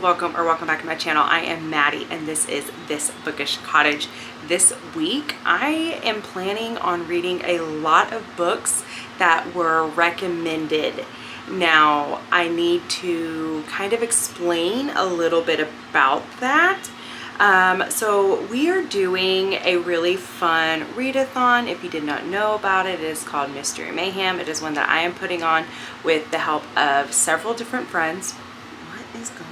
welcome back to my channel. I am Maddie and this is This Bookish Cottage. This week I am planning on reading a lot of books that were recommended. Now I need to kind of explain a little bit about that. So we are doing a really fun readathon. If you did not know about it, it is called Mystery Mayhem. It is one that I am putting on with the help of several different friends. What is going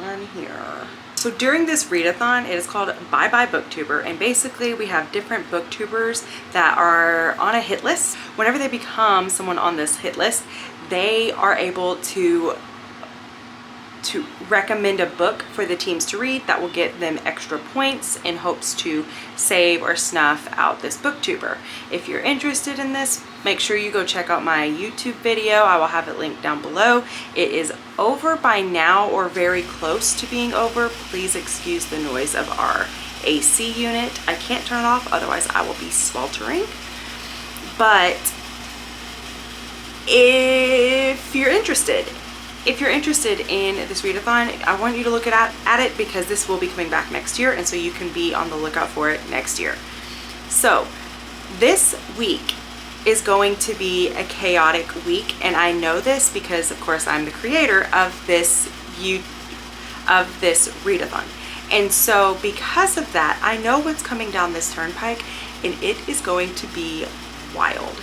on here? So during this readathon, it is called Bye Bye Booktuber, and basically we have different booktubers that are on a hit list. Whenever they become someone on this hit list, they are able to recommend a book for the teams to read that will get them extra points in hopes to save or snuff out this booktuber. If you're interested in this, make sure you go check out my YouTube video. I will have it linked down below. It is over by now or very close to being over. Please excuse the noise of our AC unit. I can't turn it off, otherwise I will be sweltering. But if you're interested in this readathon, I want you to look at it because this will be coming back next year, and so you can be on the lookout for it next year. So this week is going to be a chaotic week, and I know this because of course I'm the creator of this readathon. And so because of that, I know what's coming down this turnpike, and it is going to be wild.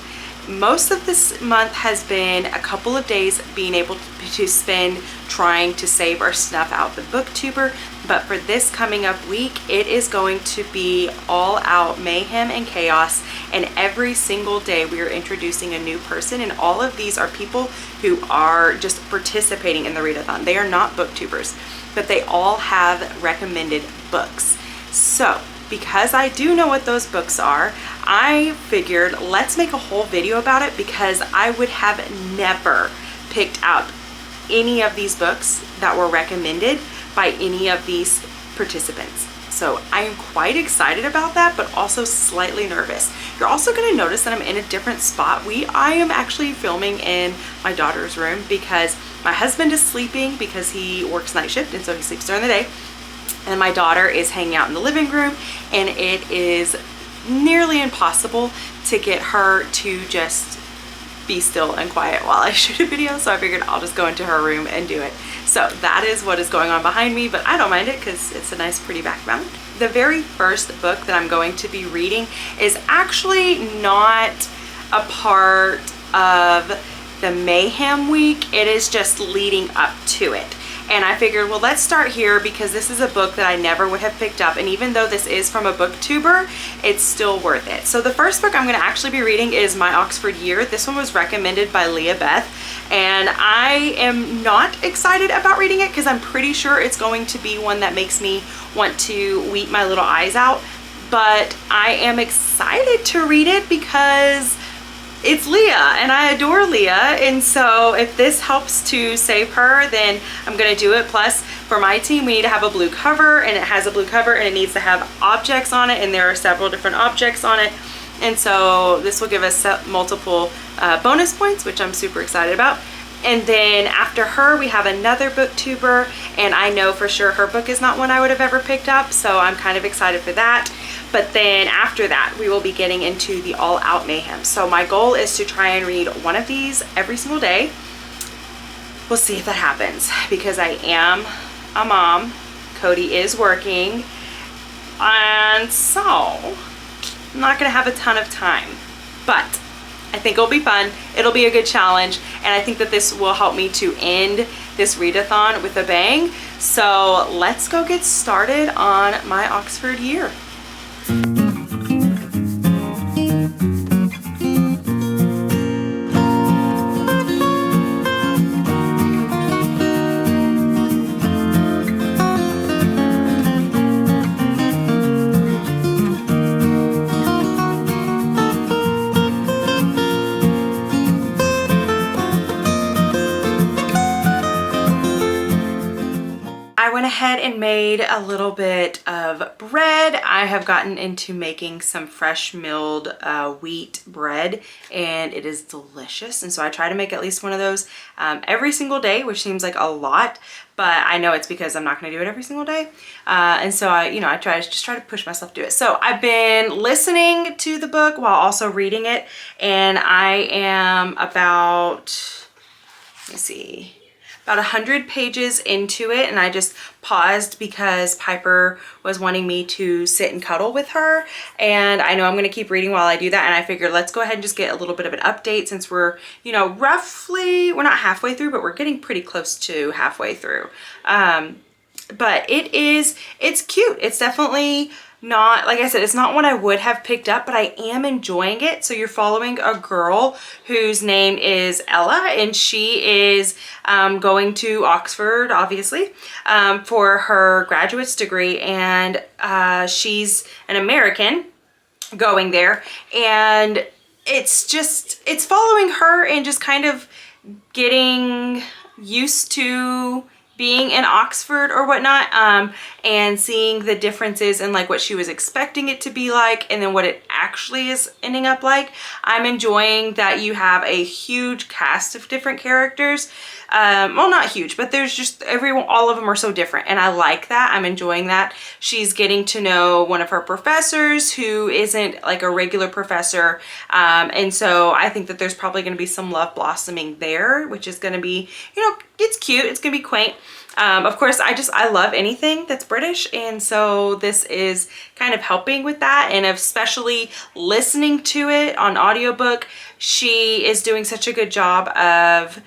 Most of this month has been a couple of days being able to spend trying to save or snuff out the booktuber, but for this coming up week, it is going to be all out mayhem and chaos, and every single day we are introducing a new person, and all of these are people who are just participating in the readathon. They are not booktubers, but they all have recommended books. So because I do know what those books are, I figured let's make a whole video about it, because I would have never picked out any of these books that were recommended by any of these participants. So I am quite excited about that, but also slightly nervous. You're also going to notice that I'm in a different spot. I am actually filming in my daughter's room because my husband is sleeping because he works night shift, and so he sleeps during the day. And my daughter is hanging out in the living room, and it is nearly impossible to get her to just be still and quiet while I shoot a video, so I figured I'll just go into her room and do it. So that is what is going on behind me, but I don't mind it because it's a nice pretty background. The very first book that I'm going to be reading is actually not a part of the Mayhem week. It is just leading up to it. And I figured, well, let's start here because this is a book that I never would have picked up. And even though this is from a booktuber, it's still worth it. So the first book I'm going to actually be reading is My Oxford Year. This one was recommended by Leah Beth. And I am not excited about reading it because I'm pretty sure it's going to be one that makes me want to weep my little eyes out. But I am excited to read it because it's Leah and I adore Leah, and so if this helps to save her, then I'm gonna do it. Plus for my team we need to have a blue cover, and it has a blue cover and it needs to have objects on it, and there are several different objects on it, and so this will give us multiple bonus points, which I'm super excited about. And then after her we have another booktuber, and I know for sure her book is not one I would have ever picked up, so I'm kind of excited for that. But then after that we will be getting into the all out mayhem. So my goal is to try and read one of these every single day. We'll see if that happens because I am a mom, Cody is working, and so I'm not gonna have a ton of time, but I think it'll be fun. It'll be a good challenge, and I think that this will help me to end this readathon with a bang. So let's go get started on My Oxford Year. ahead and made a little bit of bread. I have gotten into making some fresh milled wheat bread, and it is delicious. And so I try to make at least one of those every single day, which seems like a lot, but I know it's because I'm not going to do it every single day. And so I try to push myself to do it. So I've been listening to the book while also reading it, and I am about, let me see, about 100 pages into it, and I just paused because Piper was wanting me to sit and cuddle with her, and I know I'm going to keep reading while I do that, and I figured let's go ahead and just get a little bit of an update since we're, roughly, we're not halfway through, but we're getting pretty close to halfway through. But it's cute. It's definitely not, like I said, it's not one I would have picked up, but I am enjoying it. So you're following a girl whose name is Ella, and she is going to Oxford, obviously, for her graduate's degree, and she's an American going there, and it's following her and just kind of getting used to being in Oxford or whatnot, and seeing the differences in like what she was expecting it to be like and then what it actually is ending up like. I'm enjoying that you have a huge cast of different characters. Well, not huge, but there's just all of them are so different, and I like that. I'm enjoying that. She's getting to know one of her professors who isn't like a regular professor, and so I think that there's probably going to be some love blossoming there, which is going to be, it's cute, it's going to be quaint. Of course, I love anything that's British, and so this is kind of helping with that, and especially listening to it on audiobook. She is doing such a good job of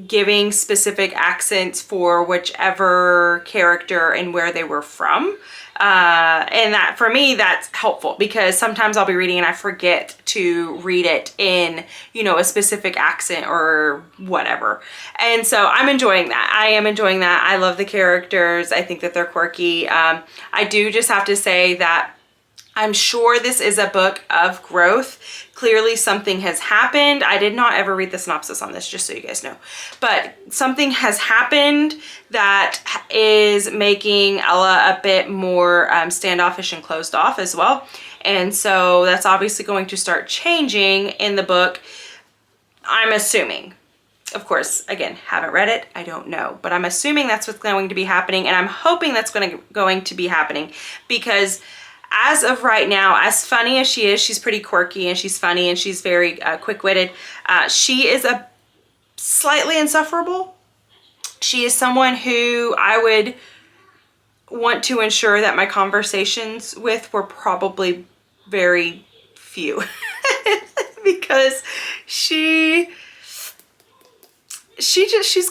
giving specific accents for whichever character and where they were from. And that, for me, that's helpful because sometimes I'll be reading and I forget to read it in, a specific accent or whatever. And so I'm enjoying that. I am enjoying that. I love the characters. I think that they're quirky. I do just have to say that I'm sure this is a book of growth. Clearly something has happened. I did not ever read the synopsis on this, just so you guys know. But something has happened that is making Ella a bit more standoffish and closed off as well. And so that's obviously going to start changing in the book, I'm assuming. Of course, again, haven't read it, I don't know. But I'm assuming that's what's going to be happening, and I'm hoping that's going to be happening because as of right now, as funny as she is, she's pretty quirky and she's funny and she's very quick-witted. She is a slightly insufferable. She is someone who I would want to ensure that my conversations with were probably very few because she's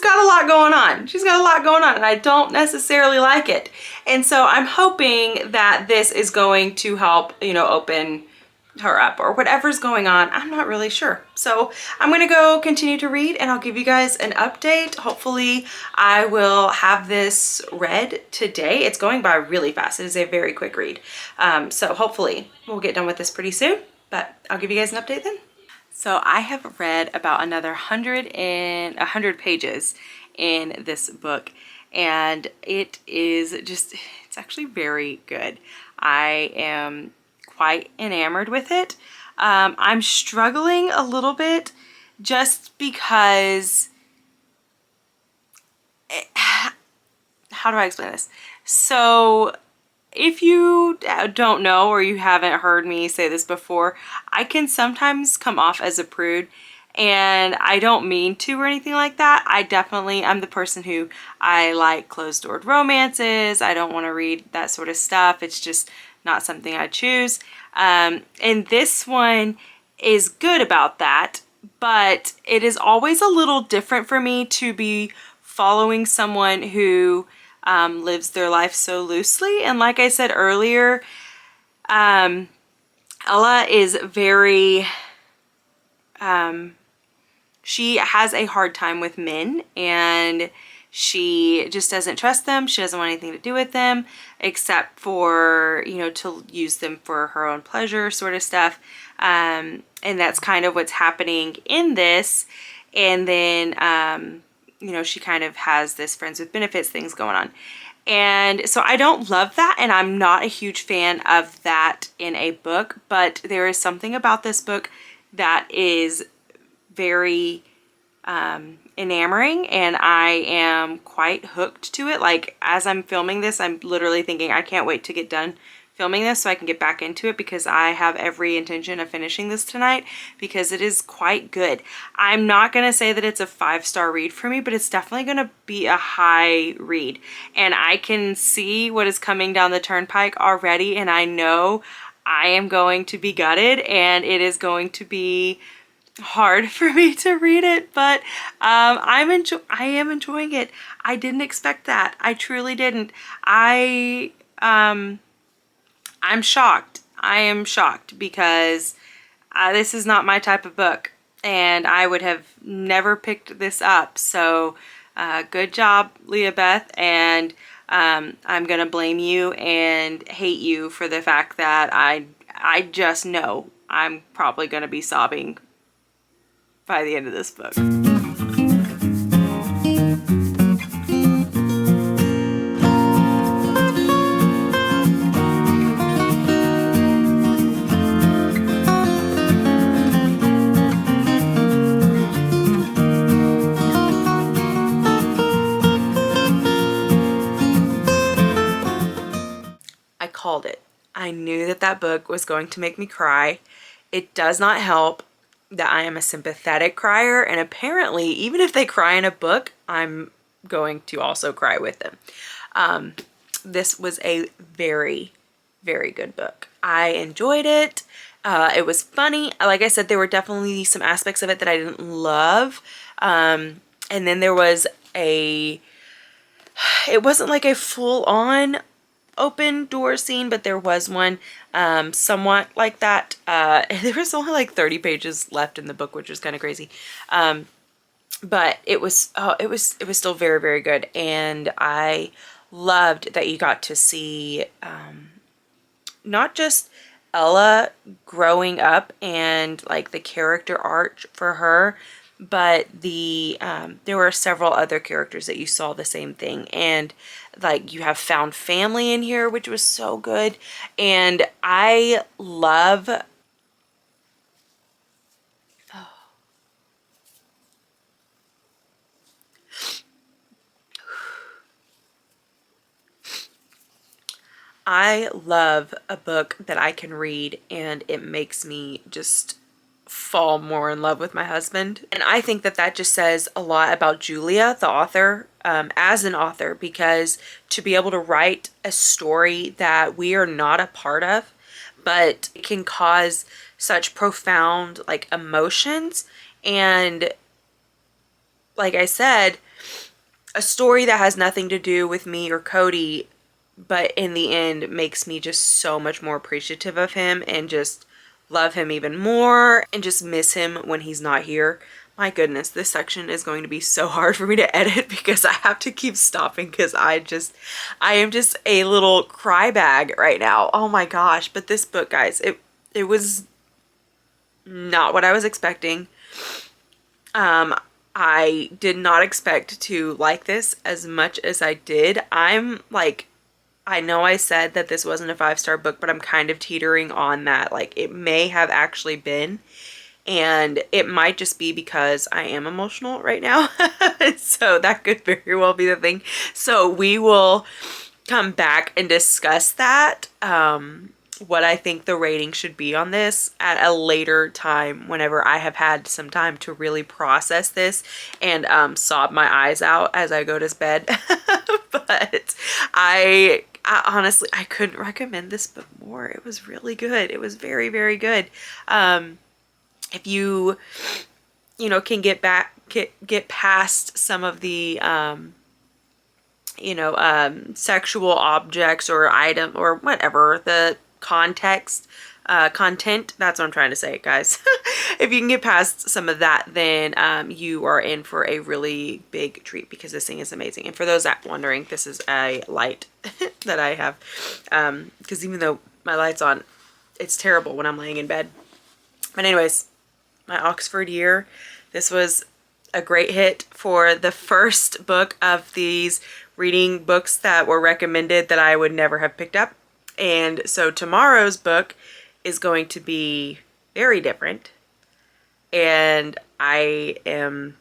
got a lot going on. She's got a lot going on, and I don't necessarily like it. And so I'm hoping that this is going to help, open her up or whatever's going on. I'm not really sure. So I'm going to go continue to read, and I'll give you guys an update. Hopefully I will have this read today. It's going by really fast. It is a very quick read. So hopefully we'll get done with this pretty soon, but I'll give you guys an update then. So I have read about another 100 pages in this book, and it is just, it's actually very good. I am quite enamored with it. I'm struggling a little bit just because, how do I explain this? So if you don't know or you haven't heard me say this before, I can sometimes come off as a prude, and I don't mean to or anything like that. I'm the person who, I like closed-doored romances. I don't want to read that sort of stuff. It's just not something I choose. And this one is good about that, but it is always a little different for me to be following someone who lives their life so loosely. And like I said earlier, Ella is very, she has a hard time with men, and she just doesn't trust them. She doesn't want anything to do with them except for, to use them for her own pleasure sort of stuff. And that's kind of what's happening in this. And then, she kind of has this friends with benefits things going on. And so I don't love that, and I'm not a huge fan of that in a book, but there is something about this book that is very enamoring, and I am quite hooked to it. Like, as I'm filming this, I'm literally thinking I can't wait to get done filming this so I can get back into it, because I have every intention of finishing this tonight because it is quite good. I'm not going to say that it's a 5-star read for me, but it's definitely going to be a high read, and I can see what is coming down the turnpike already, and I know I am going to be gutted, and it is going to be hard for me to read it, but I am enjoying it. I didn't expect that. I truly didn't. I'm shocked. I am shocked because this is not my type of book, and I would have never picked this up. So good job, Leah Beth, and I'm gonna blame you and hate you for the fact that I just know I'm probably gonna be sobbing by the end of this book. I called it. I knew that that book was going to make me cry. It does not help that I am a sympathetic crier, and apparently even if they cry in a book, I'm going to also cry with them. This was a very, very good book. I enjoyed it. It was funny. Like I said, there were definitely some aspects of it that I didn't love. And then there was it wasn't like a full-on open door scene, but there was one somewhat like that. There was only like 30 pages left in the book, which was kind of crazy. But it was still very, very good, and I loved that you got to see not just Ella growing up and like the character arc for her, but there were several other characters that you saw the same thing, and like you have found family in here, which was so good. And I love a book that I can read and it makes me just fall more in love with my husband. And I think that that just says a lot about Julia, the author, as an author, because to be able to write a story that we are not a part of, but it can cause such profound like emotions, and like I said, a story that has nothing to do with me or Cody, but in the end makes me just so much more appreciative of him and just love him even more and just miss him when he's not here. My goodness, this section is going to be so hard for me to edit because I have to keep stopping because I am just a little cry bag right now. Oh my gosh. But this book, guys, it was not what I was expecting. I did not expect to like this as much as I did. I'm like, I know I said that this wasn't a 5-star book, but I'm kind of teetering on that. Like, it may have actually been, and it might just be because I am emotional right now. So that could very well be the thing. So we will come back and discuss that, what I think the rating should be on this at a later time whenever I have had some time to really process this and sob my eyes out as I go to bed. But I honestly, I couldn't recommend this book more. It was really good. It was very, very good. If you can get past some of the sexual objects or item or whatever, the content, that's what I'm trying to say, guys. If you can get past some of that, then you are in for a really big treat because this thing is amazing. And for those that wondering, this is a light that I have, because even though my light's on, it's terrible when I'm laying in bed. But anyways, my Oxford year, this was a great hit for the first book of these reading books that were recommended that I would never have picked up. And so tomorrow's book is going to be very different. And I am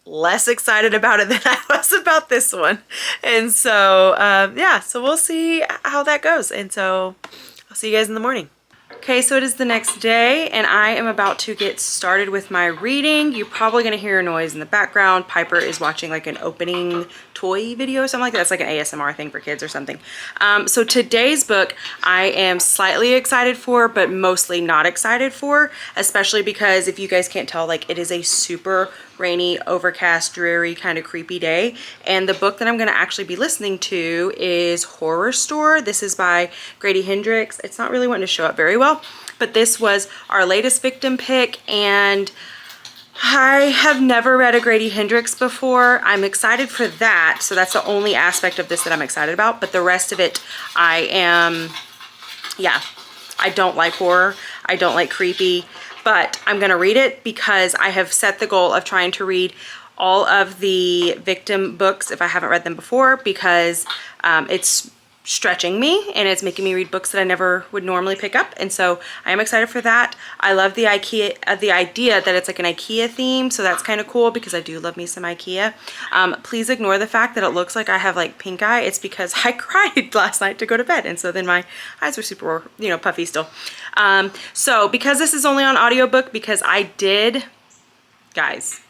less excited about it than I was about this one. And so, yeah, so we'll see how that goes. And so I'll see you guys in the morning. Okay, so it is the next day and I am about to get started with my reading. You're probably gonna hear a noise in the background. Piper is watching like an opening toy video or something like that. It's like an ASMR thing for kids or something. So today's book I am slightly excited for, but mostly not excited for, especially because if you guys can't tell, like it is a super rainy, overcast, dreary, kind of creepy day. And the book that I'm gonna actually be listening to is Horror Store. This is by Grady Hendrix. It's not really wanting to show up very well, but this was our latest victim pick and I have never read a Grady Hendrix before. I'm excited for that. So that's the only aspect of this that I'm excited about. But the rest of it, I don't like horror. I don't like creepy. But I'm gonna read it because I have set the goal of trying to read all of the victim books if I haven't read them before, because it's stretching me and it's making me read books that I never would normally pick up. And so I am excited for that. I love the the idea that it's like an IKEA theme, so that's kind of cool because I do love me some IKEA. Please ignore the fact that it looks like I have like pink eye. It's because I cried last night to go to bed, and so then my eyes were super, you know, puffy still. So because this is only on audiobook, because guys,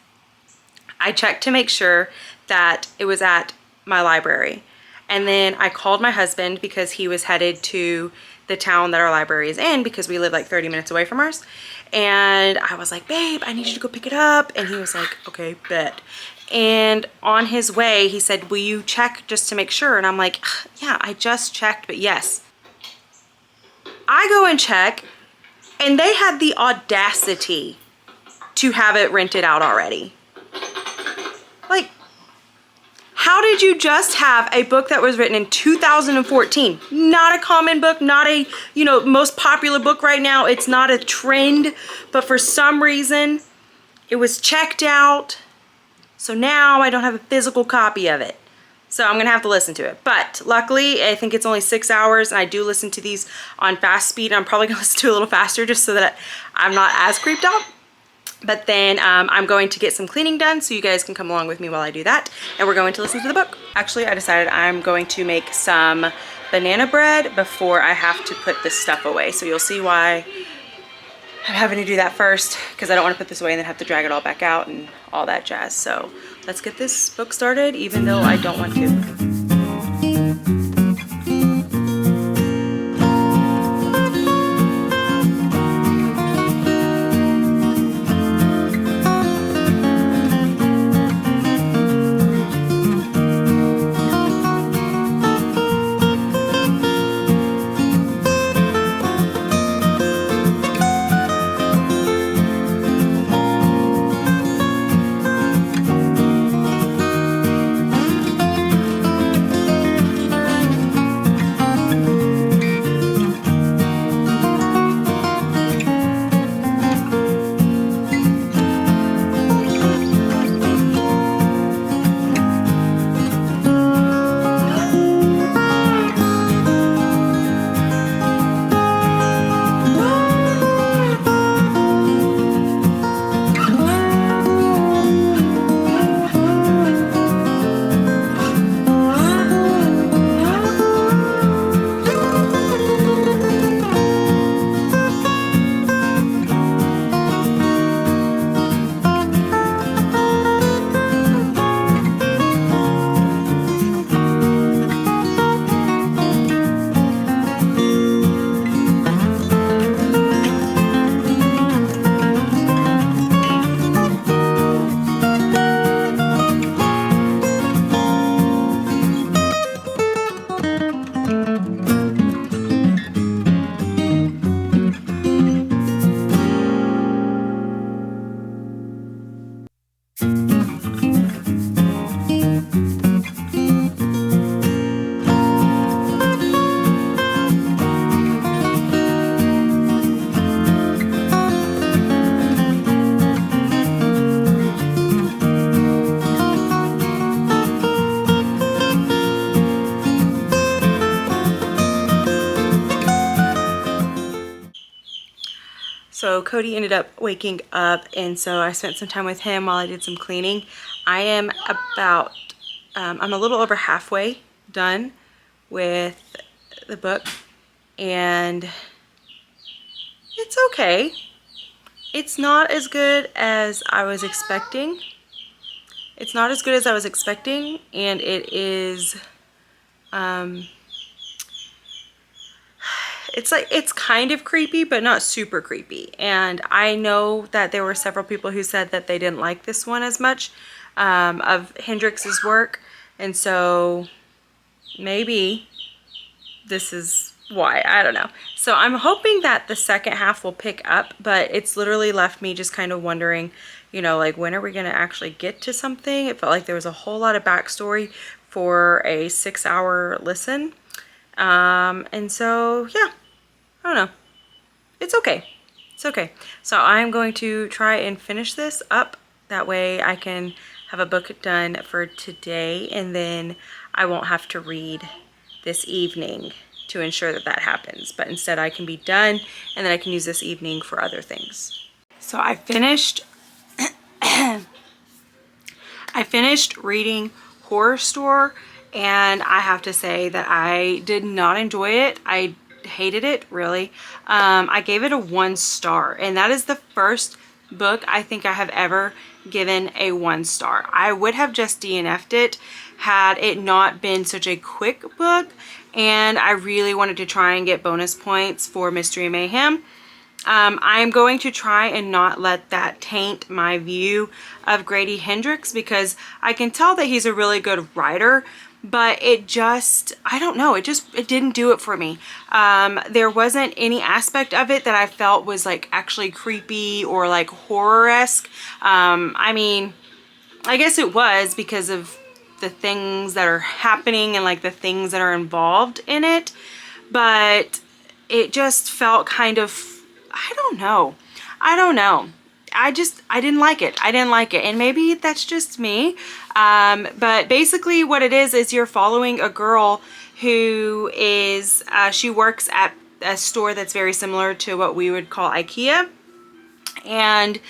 I checked to make sure that it was at my library. And then I called my husband because he was headed to the town that our library is in, because we live like 30 minutes away from ours. And I was like, babe, I need you to go pick it up. And he was like, okay, bet. And on his way, he said, will you check just to make sure? And I'm like, yeah, I just checked, but yes. I go and check, and they had the audacity to have it rented out already. Like, how did you just have a book that was written in 2014? Not a common book, not a, you know, most popular book right now. It's not a trend, but for some reason it was checked out. So now I don't have a physical copy of it. So I'm gonna have to listen to it. But luckily, I think it's only 6 hours, and I do listen to these on fast speed. I'm probably gonna listen to it a little faster just so that I'm not as creeped out. But then I'm going to get some cleaning done, so you guys can come along with me while I do that. And we're going to listen to the book. Actually, I decided I'm going to make some banana bread before I have to put this stuff away. So you'll see why I'm having to do that first, because I don't want to put this away and then have to drag it all back out and all that jazz. So let's get this book started, even though I don't want to. Cody ended up waking up, and so I spent some time with him while I did some cleaning. I am about, I'm a little over halfway done with the book, and it's okay. It's not as good as I was expecting. It's not as good as I was expecting, and it is, it's kind of creepy, but not super creepy. And I know that there were several people who said that they didn't like this one as much, of Hendrix's work. And so maybe this is why, I don't know. So I'm hoping that the second half will pick up, but it's literally left me just kind of wondering, you know, like, when are we going to actually get to something? It felt like there was a whole lot of backstory for a 6-hour listen. And so, yeah, I don't know. It's okay. It's okay. So I'm going to try and finish this up. That way I can have a book done for today, and then I won't have to read this evening to ensure that that happens. But instead I can be done, and then I can use this evening for other things. So I finished reading Horror Store, and I have to say that I did not enjoy it. I hated it, really. I gave it a 1 star, and that is the first book I think I have ever given a 1 star. I would have just DNF'd it had it not been such a quick book, and I really wanted to try and get bonus points for Mystery Mayhem. I am going to try and not let that taint my view of Grady Hendrix, because I can tell that he's a really good writer, but it just, I don't know, it didn't do it for me. There wasn't any aspect of it that I felt was like actually creepy or like horror-esque. I mean, I guess it was because of the things that are happening and like the things that are involved in it, but it just felt kind of, I don't know. I didn't like it. And maybe that's just me. But basically what it is you're following a girl who is, she works at a store that's very similar to what we would call IKEA. And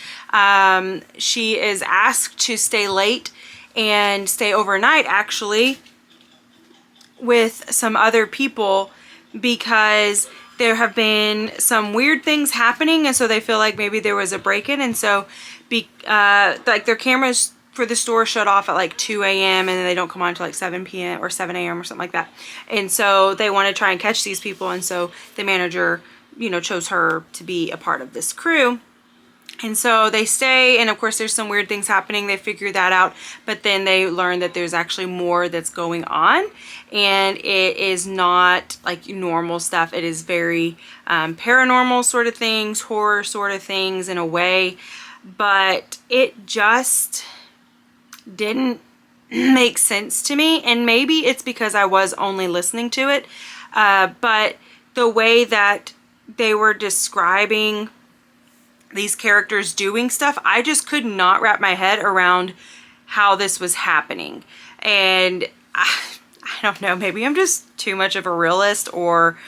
she is asked to stay late and stay overnight, actually, with some other people, because there have been some weird things happening, and so they feel like maybe there was a break-in, and so like their cameras for the store shut off at like 2 a.m. and then they don't come on until like 7 p.m. or 7 a.m. or something like that. And so they want to try and catch these people, and so the manager, you know, chose her to be a part of this crew. And so they stay, and of course there's some weird things happening. They figure that out, but then they learn that there's actually more that's going on, and it is not like normal stuff. It is very paranormal sort of things, horror sort of things in a way, but it just didn't make sense to me. And maybe it's because I was only listening to it, but the way that they were describing these characters doing stuff, I just could not wrap my head around how this was happening. And I don't know, maybe I'm just too much of a realist or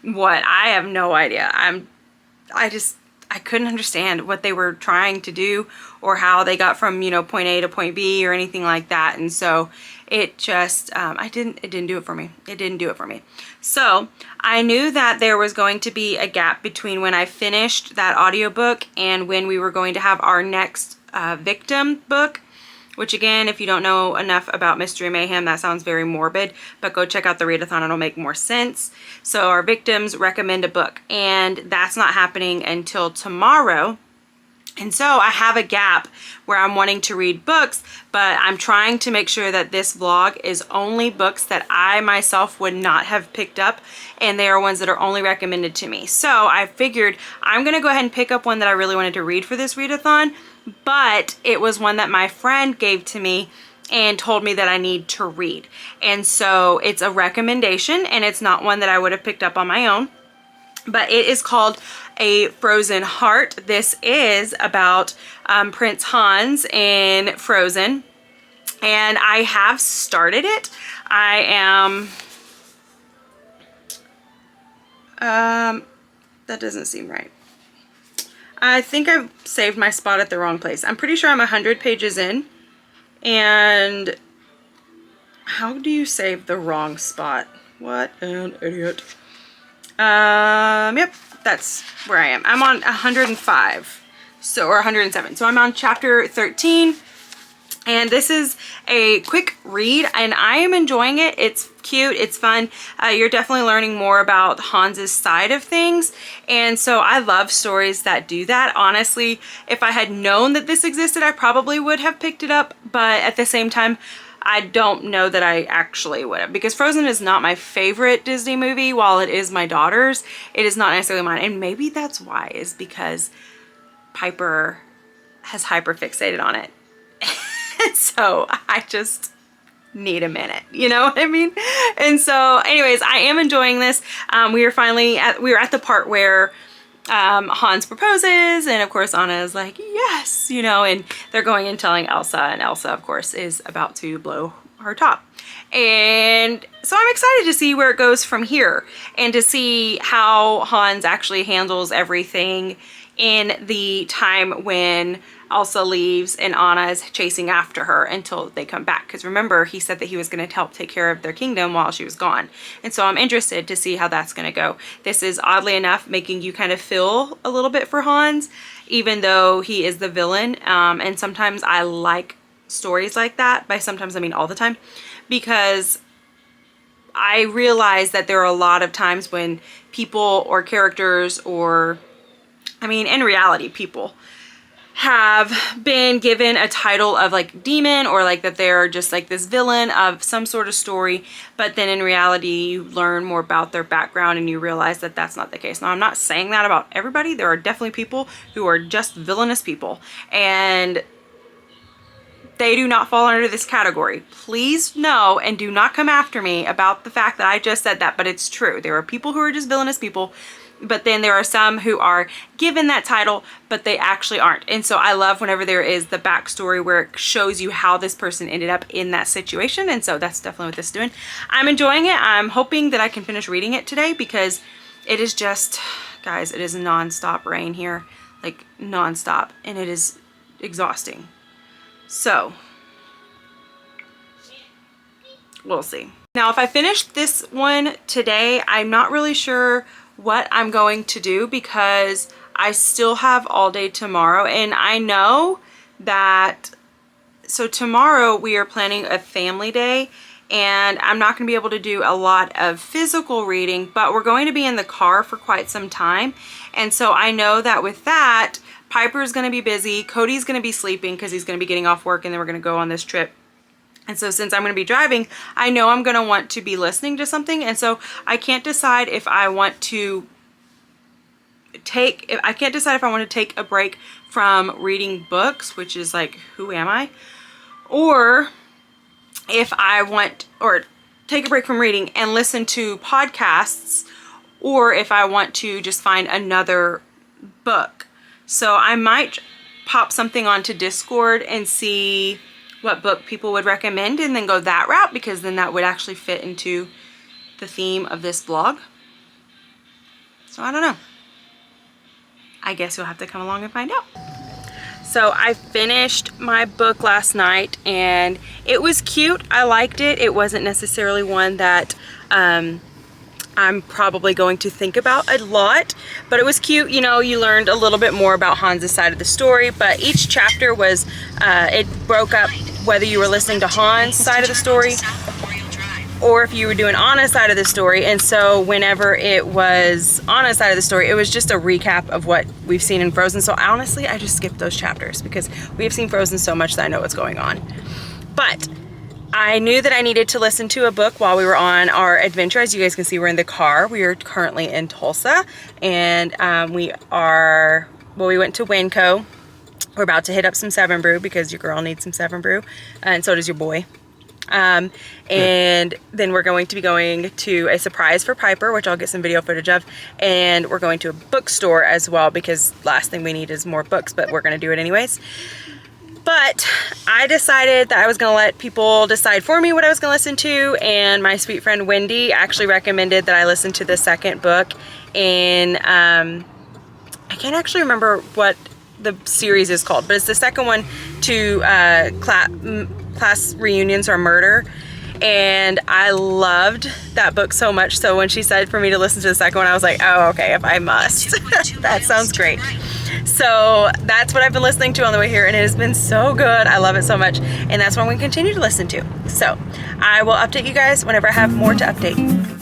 what. I have no idea. I couldn't understand what they were trying to do or how they got from, you know, point A to point B or anything like that. And so it just, it didn't do it for me. It didn't do it for me. So I knew that there was going to be a gap between when I finished that audiobook and when we were going to have our next victim book, which again, if you don't know enough about Mystery Mayhem, that sounds very morbid, but go check out the readathon, it'll make more sense. So our victims recommend a book, and that's not happening until tomorrow. And so I have a gap where I'm wanting to read books, but I'm trying to make sure that this vlog is only books that I myself would not have picked up, and they are ones that are only recommended to me. So I figured I'm going to go ahead and pick up one that I really wanted to read for this readathon, but it was one that my friend gave to me and told me that I need to read. And so it's a recommendation, and it's not one that I would have picked up on my own, but it is called A Frozen Heart. This is about Prince Hans in Frozen, and I have started it. I am, that doesn't seem right. I think I've saved my spot at the wrong place. I'm pretty sure I'm 100 pages in. And how do you save the wrong spot? What an idiot. Yep, that's where I am. I'm on 105, so, or 107. So I'm on chapter 13. And this is a quick read, and I am enjoying it. It's cute, it's fun. You're definitely learning more about Hans's side of things, and so I love stories that do that. Honestly, if I had known that this existed, I probably would have picked it up, but at the same time, I don't know that I actually would have, because Frozen is not my favorite Disney movie. While it is my daughter's, it is not necessarily mine, and maybe that's why, is because Piper has hyper fixated on it. So I just need a minute, you know what I mean? And so anyways, I am enjoying this. We were at the part where Hans proposes, and of course Anna is like, yes, you know, and they're going and telling Elsa, and Elsa of course is about to blow her top. And so I'm excited to see where it goes from here, and to see how Hans actually handles everything in the time when Elsa leaves and Anna is chasing after her until they come back. Because remember, he said that he was going to help take care of their kingdom while she was gone. And so I'm interested to see how that's going to go. This is oddly enough making you kind of feel a little bit for Hans, even though he is the villain. And sometimes I like stories like that. By sometimes I mean all the time, because I realize that there are a lot of times when people or characters, or I mean in reality people, have been given a title of like demon, or like that they're just like this villain of some sort of story, but then in reality you learn more about their background and you realize that that's not the case. Now I'm not saying that about everybody. There are definitely people who are just villainous people, and they do not fall under this category. Please know, and do not come after me about the fact that I just said that, but it's true. There are people who are just villainous people, but then there are some who are given that title, but they actually aren't. And so I love whenever there is the backstory where it shows you how this person ended up in that situation. And so that's definitely what this is doing. I'm enjoying it. I'm hoping that I can finish reading it today, because it is just, guys, it is non-stop rain here, like non-stop, and it is exhausting. So we'll see. Now, if I finish this one today, I'm not really sure what I'm going to do, because I still have all day tomorrow, and I know that, so tomorrow we are planning a family day, and I'm not going to be able to do a lot of physical reading, but we're going to be in the car for quite some time. And so I know that with that, Piper's going to be busy, Cody's going to be sleeping because he's going to be getting off work, and then we're going to go on this trip. And so since I'm going to be driving, I know I'm going to want to be listening to something. And so I can't decide if I want to take a break from reading books, which is like, who am I? Or if I want, or take a break from reading and listen to podcasts, or if I want to just find another book. So I might pop something onto Discord and see what book people would recommend, and then go that route, because then that would actually fit into the theme of this vlog. So I don't know. I guess you'll have to come along and find out. So I finished my book last night, and it was cute. I liked it. It wasn't necessarily one that I'm probably going to think about a lot, but it was cute. You know, you learned a little bit more about Hans' side of the story, but each chapter was, it broke up whether you were listening to Hans' side of the story or if you were doing Anna's side of the story. And so whenever it was Anna's side of the story, it was just a recap of what we've seen in Frozen. So honestly, I just skipped those chapters because we have seen Frozen so much that I know what's going on. But I knew that I needed to listen to a book while we were on our adventure. As you guys can see, we're in the car. We are currently in Tulsa, and we went to Winco. We're about to hit up some 7 Brew because your girl needs some 7 Brew, and so does your boy. And then we're going to be going to a surprise for Piper, which I'll get some video footage of, and we're going to a bookstore as well, because last thing we need is more books, but we're going to do it anyways. But I decided that I was going to let people decide for me what I was going to listen to, and my sweet friend Wendy actually recommended that I listen to the second book in I can't actually remember what the series is called, but it's the second one to Class Reunions or Murder. And I loved that book so much. So when she said for me to listen to the second one, I was like, oh, okay, if I must. That sounds great. So that's what I've been listening to on the way here, and it has been so good. I love it so much, and that's what I'm going to continue to listen to. So I will update you guys whenever I have more to update.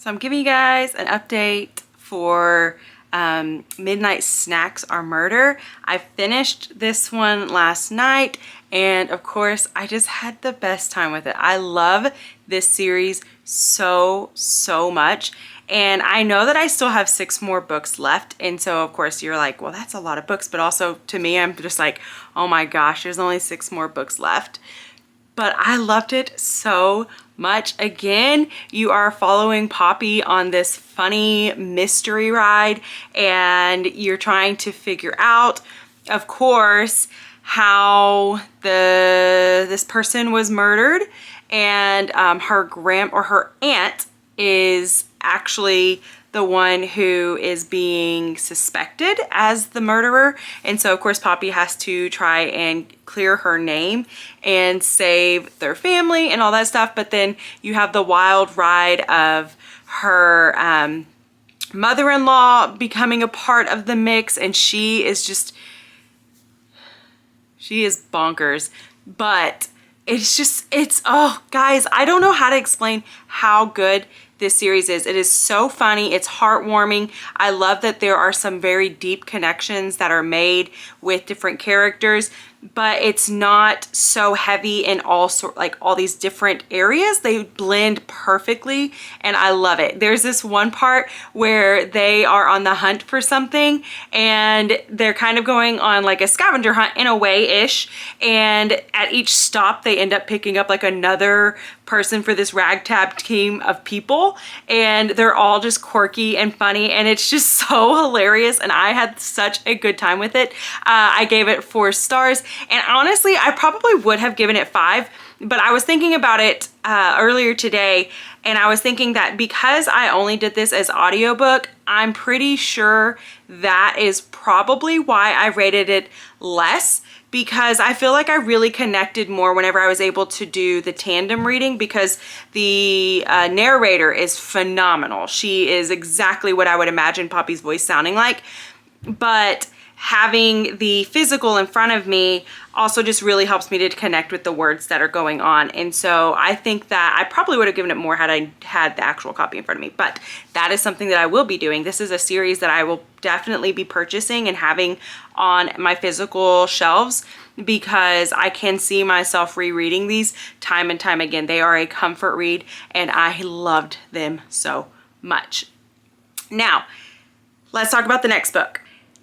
I'm giving you guys an update for Midnight Snacks Are Murder. I finished this one last night, and of course I just had the best time with it. I love this series so much, and I know that I still have 6 more books left, and so of course you're like, well, that's a lot of books, but also to me, I'm just like, oh my gosh, there's only 6 more books left. But I loved it so much. Again, you are following Poppy on this funny mystery ride, and you're trying to figure out, of course, how this person was murdered, and her aunt is actually the one who is being suspected as the murderer. And so of course Poppy has to try and clear her name and save their family and all that stuff. But then you have the wild ride of her mother-in-law becoming a part of the mix, and she is bonkers. But oh guys, I don't know how to explain how good this series is. It is so funny. It's heartwarming. I love that there are some very deep connections that are made with different characters, but it's not so heavy in all these different areas. They blend perfectly, and I love it. There's this one part where they are on the hunt for something, and they're kind of going on like a scavenger hunt in a way-ish, and at each stop they end up picking up like another person for this ragtag team of people, and they're all just quirky and funny, and it's just so hilarious, and I had such a good time with it. I gave it 4 stars, and honestly I probably would have given it 5, but I was thinking about it earlier today, and I was thinking that because I only did this as audiobook, I'm pretty sure that is probably why I rated it less, because I feel like I really connected more whenever I was able to do the tandem reading, because the narrator is phenomenal. She is exactly what I would imagine Poppy's voice sounding like, but having the physical in front of me also just really helps me to connect with the words that are going on. And so I think that I probably would have given it more had I had the actual copy in front of me, but that is something that I will be doing. This is a series that I will definitely be purchasing and having on my physical shelves, because I can see myself rereading these time and time again. They are a comfort read, and I loved them so much. Now, let's talk about the next book.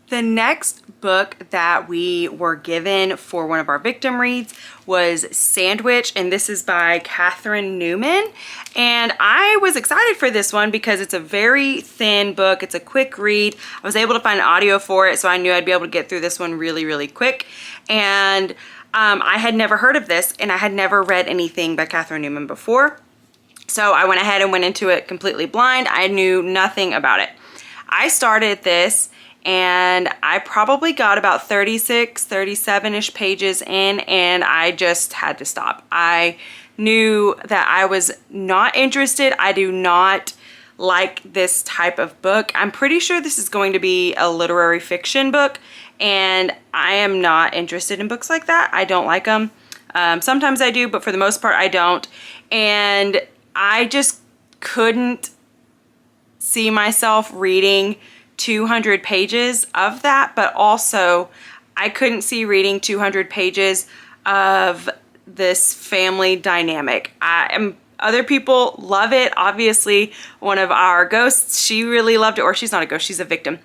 The next book that we were given for one of our victim reads was Sandwich, and this is by Catherine Newman. And I was excited for this one because it's a very thin book. It's a quick read. I was able to find audio for it, so I knew I'd be able to get through this one really, really quick. And I had never heard of this, and I had never read anything by Catherine Newman before. So I went ahead and went into it completely blind. I knew nothing about it. I started this and I probably got about 36, 37-ish pages in, and I just had to stop. I knew that I was not interested. I do not like this type of book. I'm pretty sure this is going to be a literary fiction book, and I am not interested in books like that. I don't like them. Sometimes I do, but for the most part I don't. And I just couldn't see myself reading 200 pages of that, but also I couldn't see reading 200 pages of this family dynamic. Other people love it. Obviously, one of our ghosts, she really loved it, or she's not a ghost, she's a victim.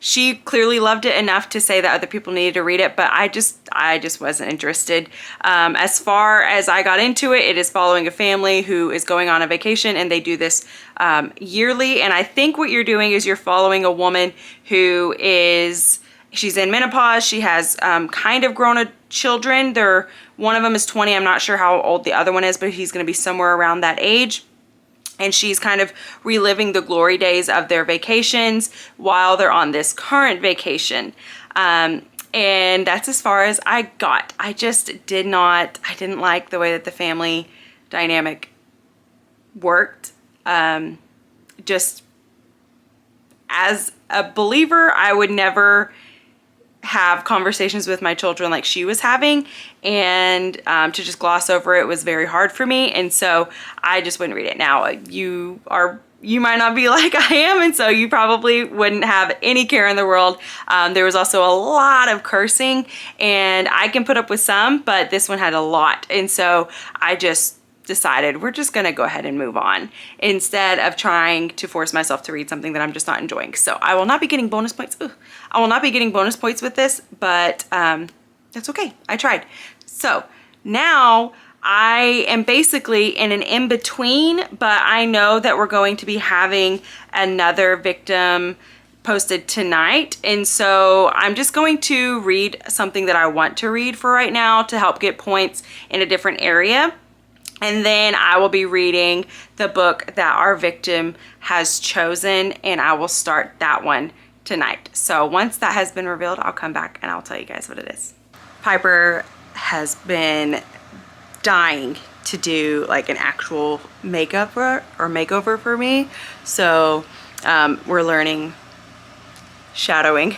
She clearly loved it enough to say that other people needed to read it, but I just wasn't interested. As far as I got into it, it is following a family who is going on a vacation, and they do this yearly. And I think what you're doing is you're following a woman who she's in menopause. She has kind of grown children. One of them is 20. I'm not sure how old the other one is, but he's going to be somewhere around that age. And she's kind of reliving the glory days of their vacations while they're on this current vacation. And that's as far as I got. I didn't like the way that the family dynamic worked. Just as a believer, I would never have conversations with my children like she was having, and to just gloss over it was very hard for me, and so I just wouldn't read it. Now you might not be like I am, and so you probably wouldn't have any care in the world. There was also a lot of cursing, and I can put up with some, but this one had a lot, and so I just decided we're just gonna go ahead and move on instead of trying to force myself to read something that I'm just not enjoying. So I will not be getting bonus points. I will not be getting bonus points with this, but that's okay. I tried. So now I am basically in an in-between, but I know that we're going to be having another victim posted tonight, and so I'm just going to read something that I want to read for right now to help get points in a different area. And then I will be reading the book that our victim has chosen, and I will start that one tonight. So once that has been revealed, I'll come back and I'll tell you guys what it is. Piper has been dying to do like an actual makeover for me. So we're learning shadowing.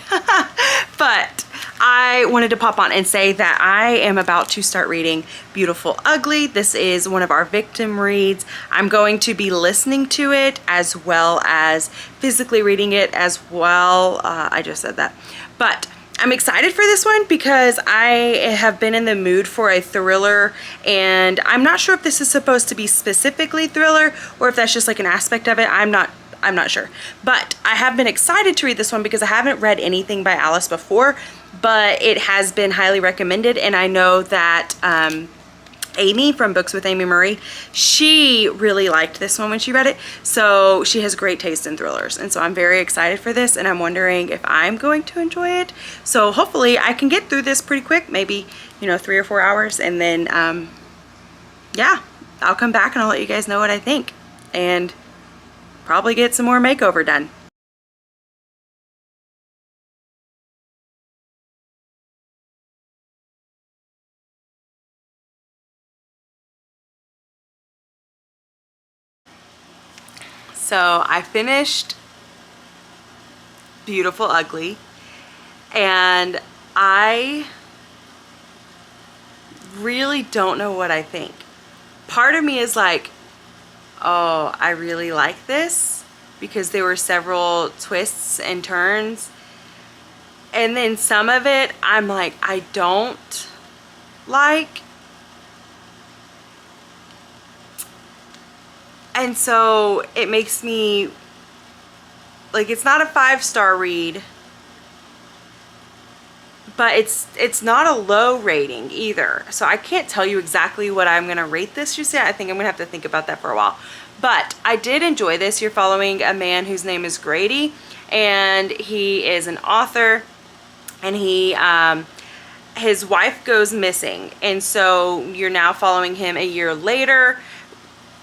But I wanted to pop on and say that I am about to start reading Beautiful Ugly. This is one of our victim reads. I'm going to be listening to it as well as physically reading it as well. I just said that. But I'm excited for this one because I have been in the mood for a thriller, and I'm not sure if this is supposed to be specifically thriller or if that's just like an aspect of it. I'm not sure, but I have been excited to read this one because I haven't read anything by Alice before, but it has been highly recommended, and I know that Amy from Books with Amy Murray, she really liked this one when she read it, so she has great taste in thrillers, and so I'm very excited for this, and I'm wondering if I'm going to enjoy it. So hopefully I can get through this pretty quick, maybe 3 or 4 hours, and then yeah, I'll come back and I'll let you guys know what I think, and probably get some more makeover done. So I finished Beautiful Ugly, and I really don't know what I think. Part of me is like, oh, I really like this because there were several twists and turns. And then some of it, I'm like, I don't like. And so it makes me, like, it's not a 5-star read, but it's not a low rating either. So I can't tell you exactly what I'm gonna rate this just yet. I think I'm gonna have to think about that for a while. But I did enjoy this. You're following a man whose name is Grady, and he is an author, and his wife goes missing. And so you're now following him a year later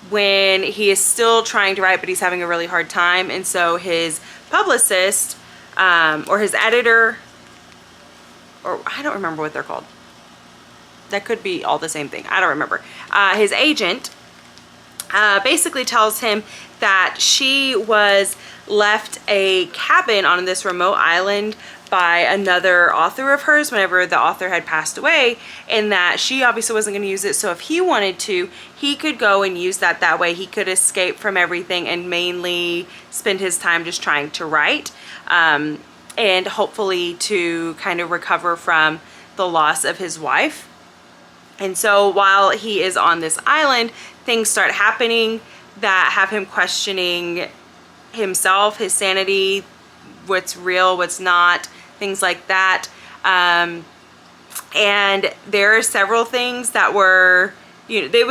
when he is still trying to write, but he's having a really hard time. And so his publicist, or his editor, or I don't remember what they're called. That could be all the same thing. I don't remember. His agent basically tells him that she was left a cabin on this remote island by another author of hers whenever the author had passed away, and that she obviously wasn't going to use it. So if he wanted to, he could go and use that. That way he could escape from everything and mainly spend his time just trying to write, and hopefully to kind of recover from the loss of his wife. And so while he is on this island, things start happening that have him questioning himself, his sanity, what's real, what's not, things like that. And there are several things that were, you know, it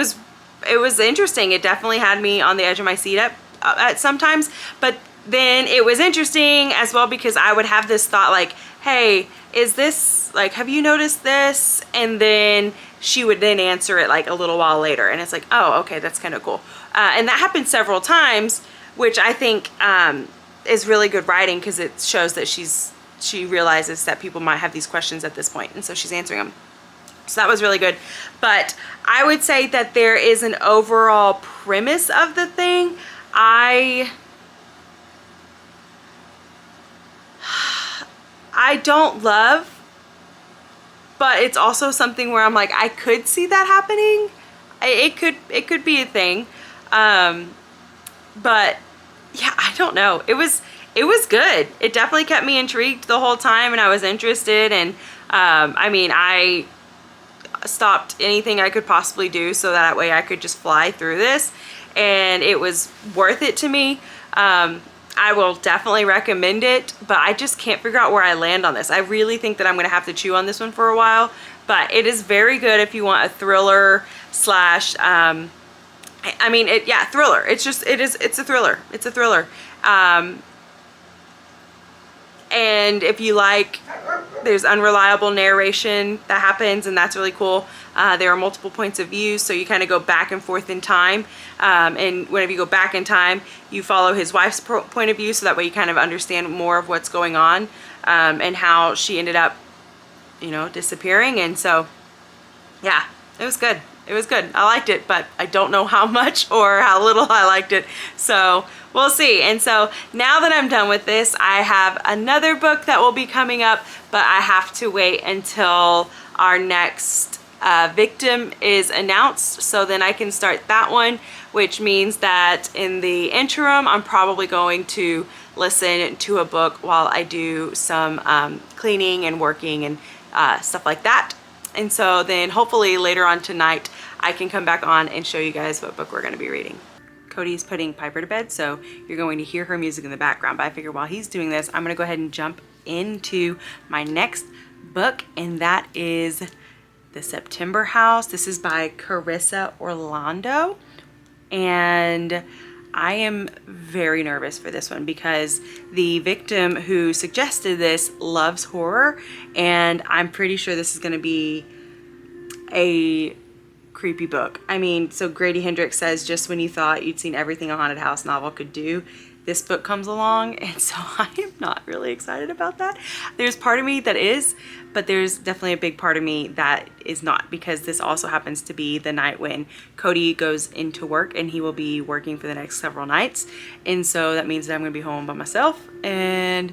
was interesting. It definitely had me on the edge of my seat at sometimes, but then it was interesting as well because I would have this thought like, hey, is this, like, have you noticed this? And then she would then answer it like a little while later, and it's like, oh, okay, that's kind of cool. And that happened several times, which I think is really good writing because it shows that she realizes that people might have these questions at this point, and so she's answering them. So that was really good. But I would say that there is an overall premise of the thing I don't love, but it's also something where I'm like, I could see that happening. It could be a thing. But yeah, I don't know. It was good. It definitely kept me intrigued the whole time, and I was interested. And I mean, I stopped anything I could possibly do so that way I could just fly through this, and it was worth it to me. I will definitely recommend it, but I just can't figure out where I land on this. I really think that I'm gonna have to chew on this one for a while, but it is very good if you want a thriller slash, I mean, yeah, thriller. It's a thriller. It's a thriller. And if you like, there's unreliable narration that happens, and that's really cool. There are multiple points of view, so you kind of go back and forth in time. And whenever you go back in time, you follow his wife's point of view, so that way you kind of understand more of what's going on, and how she ended up, you know, disappearing. And so, yeah, it was good. It was good. I liked it, but I don't know how much or how little I liked it. So we'll see. And so now that I'm done with this, I have another book that will be coming up, but I have to wait until our next victim is announced, so then I can start that one, which means that in the interim, I'm probably going to listen to a book while I do some cleaning and working and stuff like that. And so then hopefully later on tonight, I can come back on and show you guys what book we're going to be reading. Cody's putting Piper to bed, so you're going to hear her music in the background. But I figure while he's doing this, I'm going to go ahead and jump into my next book, and that is The September House. This is by Carissa Orlando, and I am very nervous for this one because the victim who suggested this loves horror, and I'm pretty sure this is going to be a creepy book. I mean, so Grady Hendrix says, just when you thought you'd seen everything a haunted house novel could do, this book comes along, and so I am not really excited about that. There's part of me that is, but there's definitely a big part of me that is not, because this also happens to be the night when Cody goes into work, and he will be working for the next several nights, and so that means that I'm gonna be home by myself, and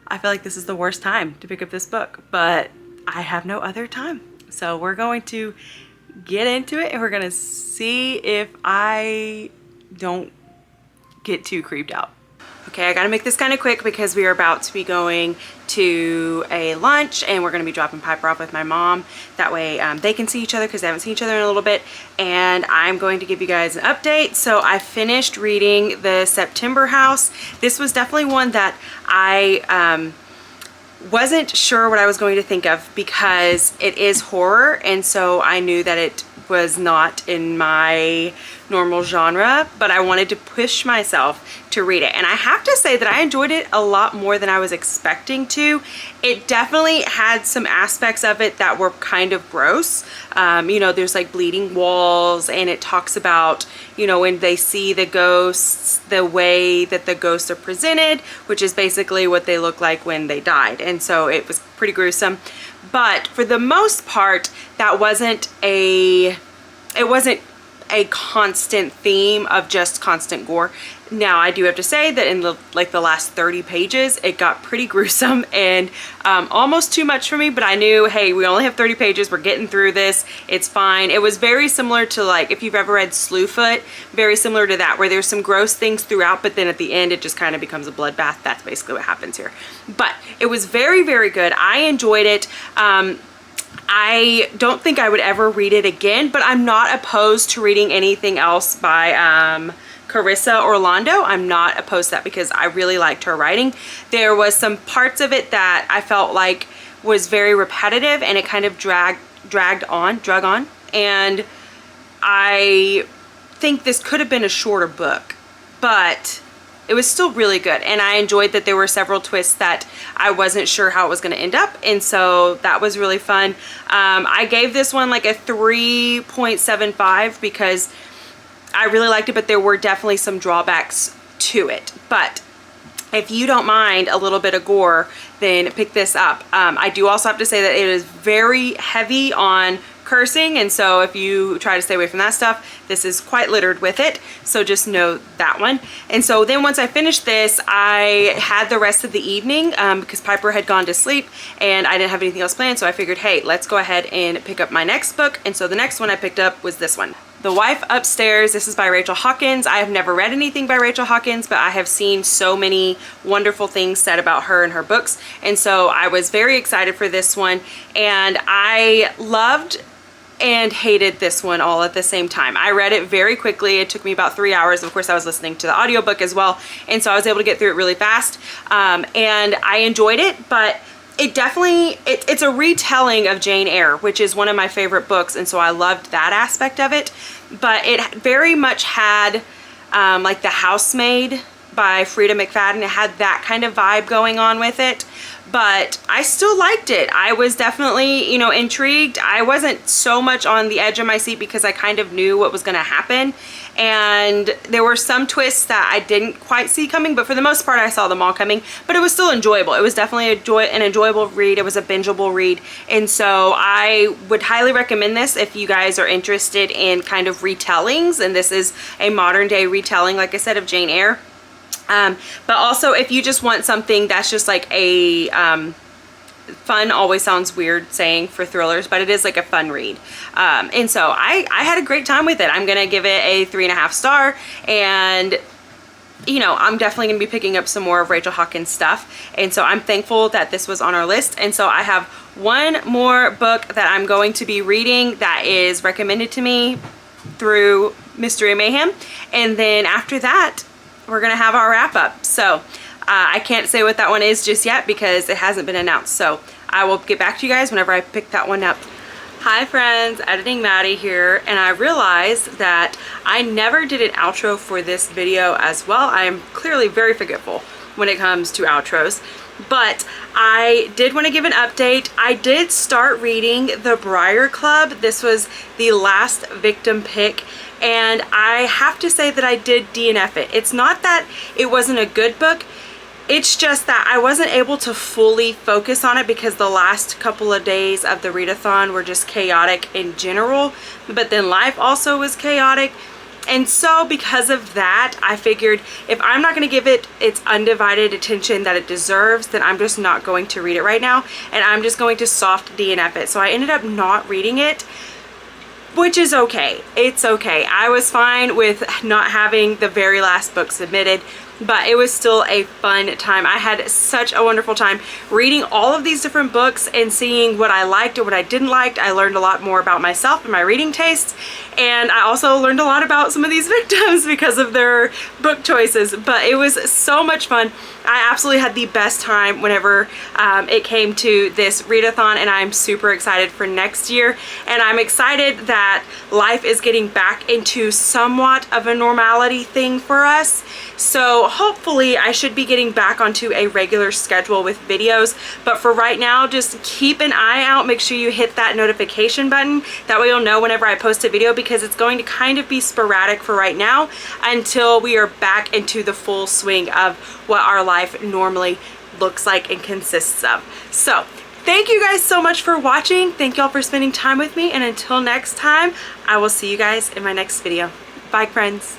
I feel like this is the worst time to pick up this book, but I have no other time. So we're going to get into it, and we're gonna see if I don't get too creeped out. Okay, I gotta make this kind of quick because we are about to be going to a lunch, and we're gonna be dropping Piper off with my mom. That way they can see each other because they haven't seen each other in a little bit, and I'm going to give you guys an update. So I finished reading The September House. This was definitely one that I wasn't sure what I was going to think of because it is horror, and so I knew that it was not in my normal genre, but I wanted to push myself to read it. And I have to say that I enjoyed it a lot more than I was expecting to. It definitely had some aspects of it that were kind of gross. You know, there's like bleeding walls, and it talks about, you know, when they see the ghosts, the way that the ghosts are presented, which is basically what they look like when they died. And so it was pretty gruesome. But for the most part, that wasn't a constant theme of just constant gore. Now, I do have to say that in the last 30 pages, it got pretty gruesome and almost too much for me, but I knew, hey, we only have 30 pages. We're getting through this. It's fine. It was very similar to, like, if you've ever read Slewfoot, very similar to that, where there's some gross things throughout, but then at the end, it just kind of becomes a bloodbath. That's basically what happens here. But it was very, very good. I enjoyed it. I don't think I would ever read it again, but I'm not opposed to reading anything else by Carissa Orlando. I'm not opposed to that because I really liked her writing. There was some parts of it that I felt like was very repetitive, and it kind of drug on. And I think this could have been a shorter book, but it was still really good, and I enjoyed that there were several twists that I wasn't sure how it was going to end up, and so that was really fun. I gave this one like a 3.75 because I really liked it, but there were definitely some drawbacks to it. But if you don't mind a little bit of gore, then pick this up. I do also have to say that it is very heavy on cursing, and so if you try to stay away from that stuff, this is quite littered with it, so just know that one. And so then once I finished this, I had the rest of the evening because Piper had gone to sleep and I didn't have anything else planned, so I figured, hey, let's go ahead and pick up my next book. And so the next one I picked up was this one, The Wife Upstairs. This is by Rachel Hawkins. I have never read anything by Rachel Hawkins, but I have seen so many wonderful things said about her and her books, and so I was very excited for this one, and I loved and hated this one all at the same time. I read it very quickly. It took me about 3 hours. Of course, I was listening to the audiobook as well, and so I was able to get through it really fast, and I enjoyed it. But it definitely, it's a retelling of Jane Eyre, which is one of my favorite books, and so I loved that aspect of it. But it very much had like The Housemaid by Frida McFadden. It had that kind of vibe going on with it, but I still liked it. I was definitely, you know, intrigued. I wasn't so much on the edge of my seat because I kind of knew what was going to happen, and there were some twists that I didn't quite see coming, but for the most part I saw them all coming. But it was still enjoyable. It was definitely an enjoyable read. It was a bingeable read, and so I would highly recommend this if you guys are interested in kind of retellings, and this is a modern day retelling, like I said, of Jane Eyre. But also if you just want something that's just like a fun, always sounds weird saying for thrillers, but it is like a fun read. And so I had a great time with it. I'm gonna give it a 3.5 star, and you know, I'm definitely gonna be picking up some more of Rachel Hawkins stuff, and so I'm thankful that this was on our list. And so I have one more book that I'm going to be reading that is recommended to me through Mystery Mayhem, and then after that we're gonna have our wrap up. So I can't say what that one is just yet because it hasn't been announced, so I will get back to you guys whenever I pick that one up. Hi friends, Editing Maddie here, and I realized that I never did an outro for this video as well. I am clearly very forgetful when it comes to outros, but I did want to give an update. I did start reading The Briar Club. This was the last victim pick, and I have to say that I did DNF it. It's not that it wasn't a good book, it's just that I wasn't able to fully focus on it because the last couple of days of the readathon were just chaotic in general, but then life also was chaotic. And so because of that, I figured if I'm not going to give it its undivided attention that it deserves, then I'm just not going to read it right now, and I'm just going to soft DNF it. So I ended up not reading it, which is okay. It's okay. I was fine with not having the very last book submitted, but it was still a fun time. I had such a wonderful time reading all of these different books and seeing what I liked and what I didn't like. I learned a lot more about myself and my reading tastes, And I also learned a lot about some of these victims because of their book choices, but it was so much fun. I absolutely had the best time whenever it came to this readathon, and I'm super excited for next year. And I'm excited that life is getting back into somewhat of a normality thing for us. So hopefully I should be getting back onto a regular schedule with videos. But for right now, just keep an eye out. Make sure you hit that notification button. That way you'll know whenever I post a video, because it's going to kind of be sporadic for right now until we are back into the full swing of what our life normally looks like and consists of. So thank you guys so much for watching. Thank y'all for spending time with me. And until next time, I will see you guys in my next video. Bye, friends.